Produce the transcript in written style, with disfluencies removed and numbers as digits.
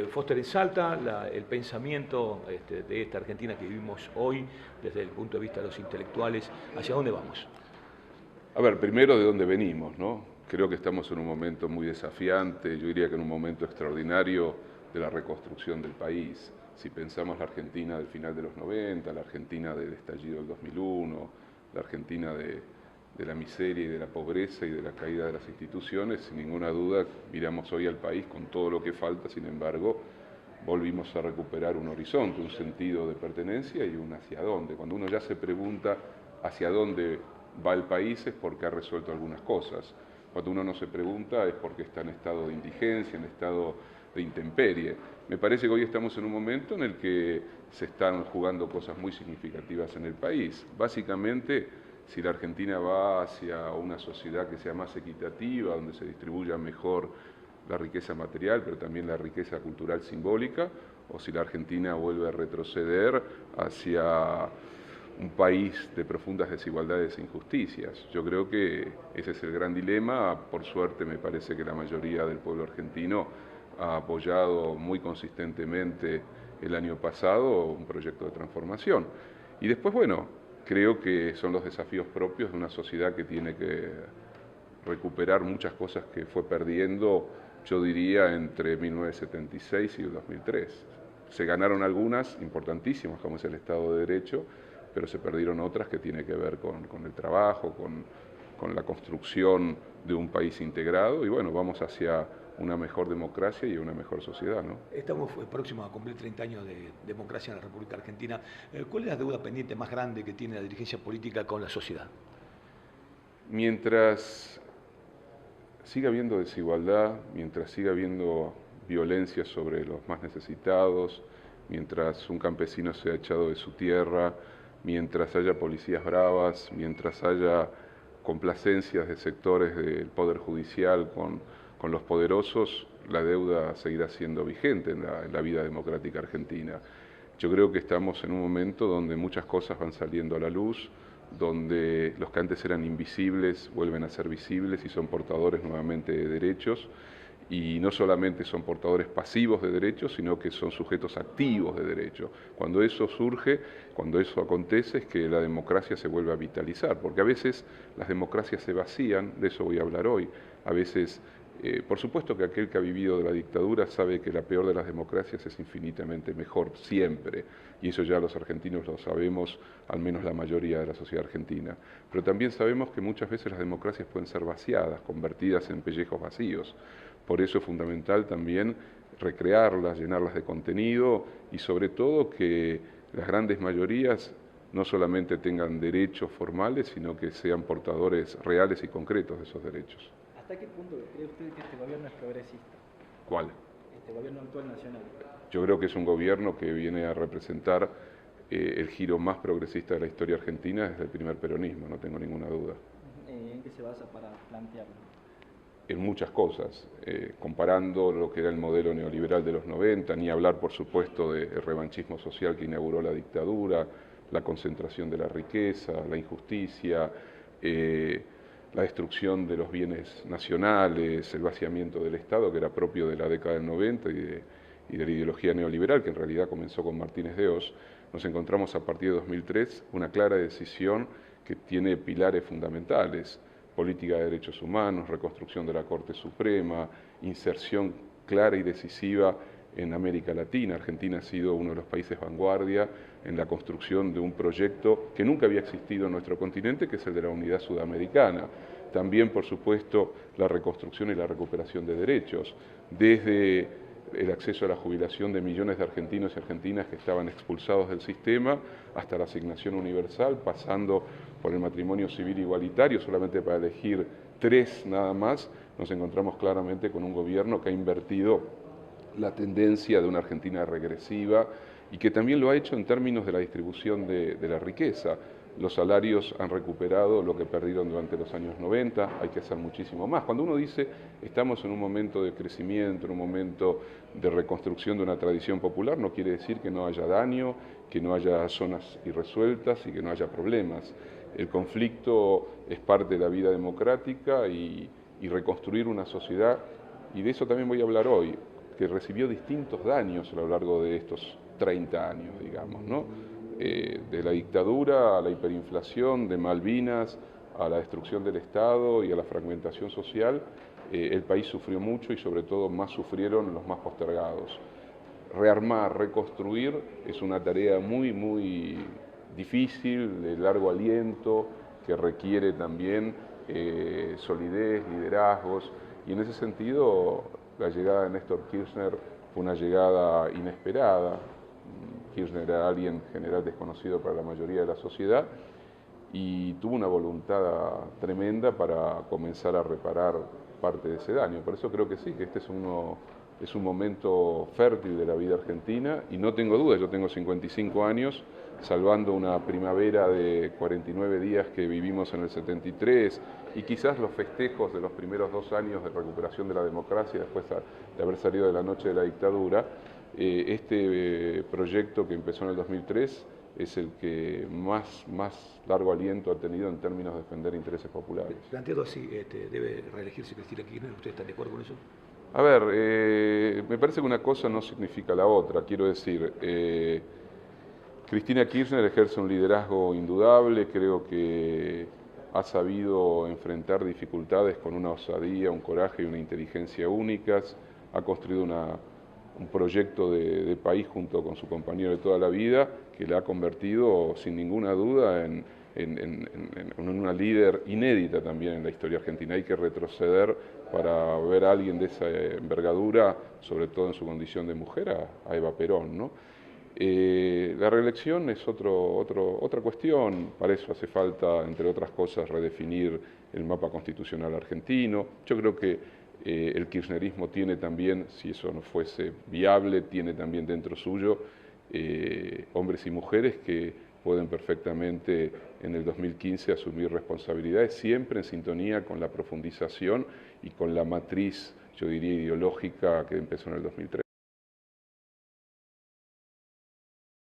Foster, en Salta, el pensamiento de esta Argentina que vivimos hoy, desde el punto de vista de los intelectuales, ¿hacia dónde vamos? A ver, primero de dónde venimos, ¿no? Creo que estamos en un momento muy desafiante, yo diría que en un momento extraordinario de la reconstrucción del país. Si pensamos la Argentina del final de los 90, la Argentina del estallido del 2001, la Argentina de la miseria y de la pobreza y de la caída de las instituciones, sin ninguna duda miramos hoy al país con todo lo que falta, sin embargo, volvimos a recuperar un horizonte, un sentido de pertenencia y un hacia dónde. Cuando uno ya se pregunta hacia dónde va el país es porque ha resuelto algunas cosas. Cuando uno no se pregunta es porque está en estado de indigencia, en estado de intemperie. Me parece que hoy estamos en un momento en el que se están jugando cosas muy significativas en el país. Básicamente, si la Argentina va hacia una sociedad que sea más equitativa, donde se distribuya mejor la riqueza material, pero también la riqueza cultural simbólica, o si la Argentina vuelve a retroceder hacia un país de profundas desigualdades e injusticias. Yo creo que ese es el gran dilema. Por suerte me parece que la mayoría del pueblo argentino ha apoyado muy consistentemente el año pasado un proyecto de transformación. Y después, bueno, creo que son los desafíos propios de una sociedad que tiene que recuperar muchas cosas que fue perdiendo, yo diría, entre 1976 y el 2003. Se ganaron algunas importantísimas, como es el Estado de Derecho, pero se perdieron otras que tienen que ver con el trabajo, con la construcción de un país integrado y bueno, vamos hacia una mejor democracia y una mejor sociedad, ¿no? Estamos próximos a cumplir 30 años de democracia en la República Argentina. ¿Cuál es la deuda pendiente más grande que tiene la dirigencia política con la sociedad? Mientras siga habiendo desigualdad, mientras siga habiendo violencia sobre los más necesitados, mientras un campesino sea echado de su tierra, mientras haya policías bravas, mientras haya complacencias de sectores del Poder Judicial con los poderosos, la deuda seguirá siendo vigente en la vida democrática argentina. Yo creo que estamos en un momento donde muchas cosas van saliendo a la luz, donde los que antes eran invisibles vuelven a ser visibles y son portadores nuevamente de derechos, y no solamente son portadores pasivos de derechos, sino que son sujetos activos de derechos. Cuando eso surge, cuando eso acontece, es que la democracia se vuelve a vitalizar, porque a veces las democracias se vacían, de eso voy a hablar hoy, a veces... por supuesto que aquel que ha vivido de la dictadura sabe que la peor de las democracias es infinitamente mejor, siempre, y eso ya los argentinos lo sabemos, al menos la mayoría de la sociedad argentina. Pero también sabemos que muchas veces las democracias pueden ser vaciadas, convertidas en pellejos vacíos. Por eso es fundamental también recrearlas, llenarlas de contenido y sobre todo que las grandes mayorías no solamente tengan derechos formales, sino que sean portadores reales y concretos de esos derechos. ¿Hasta qué punto cree usted que este gobierno es progresista? ¿Cuál? Este gobierno actual nacional. Yo creo que es un gobierno que viene a representar el giro más progresista de la historia argentina desde el primer peronismo, no tengo ninguna duda. ¿En qué se basa para plantearlo? En muchas cosas, comparando lo que era el modelo neoliberal de los 90, ni hablar por supuesto del revanchismo social que inauguró la dictadura, la concentración de la riqueza, la injusticia, la destrucción de los bienes nacionales, el vaciamiento del Estado, que era propio de la década del 90 y de la ideología neoliberal, que en realidad comenzó con Martínez de Oz. Nos encontramos a partir de 2003 una clara decisión que tiene pilares fundamentales: política de derechos humanos, reconstrucción de la Corte Suprema, inserción clara y decisiva en América Latina. Argentina ha sido uno de los países vanguardia en la construcción de un proyecto que nunca había existido en nuestro continente, que es el de la unidad sudamericana. También, por supuesto, la reconstrucción y la recuperación de derechos, desde el acceso a la jubilación de millones de argentinos y argentinas que estaban expulsados del sistema, hasta la asignación universal, pasando por el matrimonio civil igualitario, solamente para elegir 3 nada más. Nos encontramos claramente con un gobierno que ha invertido la tendencia de una Argentina regresiva y que también lo ha hecho en términos de la distribución de la riqueza. Los salarios han recuperado lo que perdieron durante los años 90, hay que hacer muchísimo más. Cuando uno dice estamos en un momento de crecimiento, en un momento de reconstrucción de una tradición popular, no quiere decir que no haya daño, que no haya zonas irresueltas y que no haya problemas. El conflicto es parte de la vida democrática y reconstruir una sociedad, y de eso también voy a hablar hoy. que recibió distintos daños a lo largo de estos 30 años, digamos, ¿no? De la dictadura a la hiperinflación, de Malvinas a la destrucción del Estado y a la fragmentación social, el país sufrió mucho y sobre todo más sufrieron los más postergados. Rearmar, reconstruir es una tarea muy difícil, de largo aliento, que requiere también solidez, liderazgos, y en ese sentido la llegada de Néstor Kirchner fue una llegada inesperada. Kirchner era alguien en general desconocido para la mayoría de la sociedad y tuvo una voluntad tremenda para comenzar a reparar parte de ese daño. Por eso creo que sí, que este es un momento fértil de la vida argentina y no tengo dudas, yo tengo 55 años, salvando una primavera de 49 días que vivimos en el 73 y quizás los festejos de los primeros 2 años de recuperación de la democracia después de haber salido de la noche de la dictadura. Este proyecto que empezó en el 2003 es el que más largo aliento ha tenido en términos de defender intereses populares. Planteado así, ¿debe reelegirse Cristina Kirchner? ¿Usted está de acuerdo con eso? A ver, me parece que una cosa no significa la otra. Quiero decir, Cristina Kirchner ejerce un liderazgo indudable, creo que ha sabido enfrentar dificultades con una osadía, un coraje y una inteligencia únicas, ha construido un proyecto de país junto con su compañero de toda la vida que le ha convertido sin ninguna duda en una líder inédita también en la historia argentina. Hay que retroceder para ver a alguien de esa envergadura, sobre todo en su condición de mujer, a Eva Perón, ¿no? La reelección es otra cuestión, para eso hace falta, entre otras cosas, redefinir el mapa constitucional argentino. Yo creo que el kirchnerismo tiene también, si eso no fuese viable, tiene también dentro suyo hombres y mujeres que pueden perfectamente en el 2015 asumir responsabilidades, siempre en sintonía con la profundización y con la matriz, yo diría, ideológica que empezó en el 2003.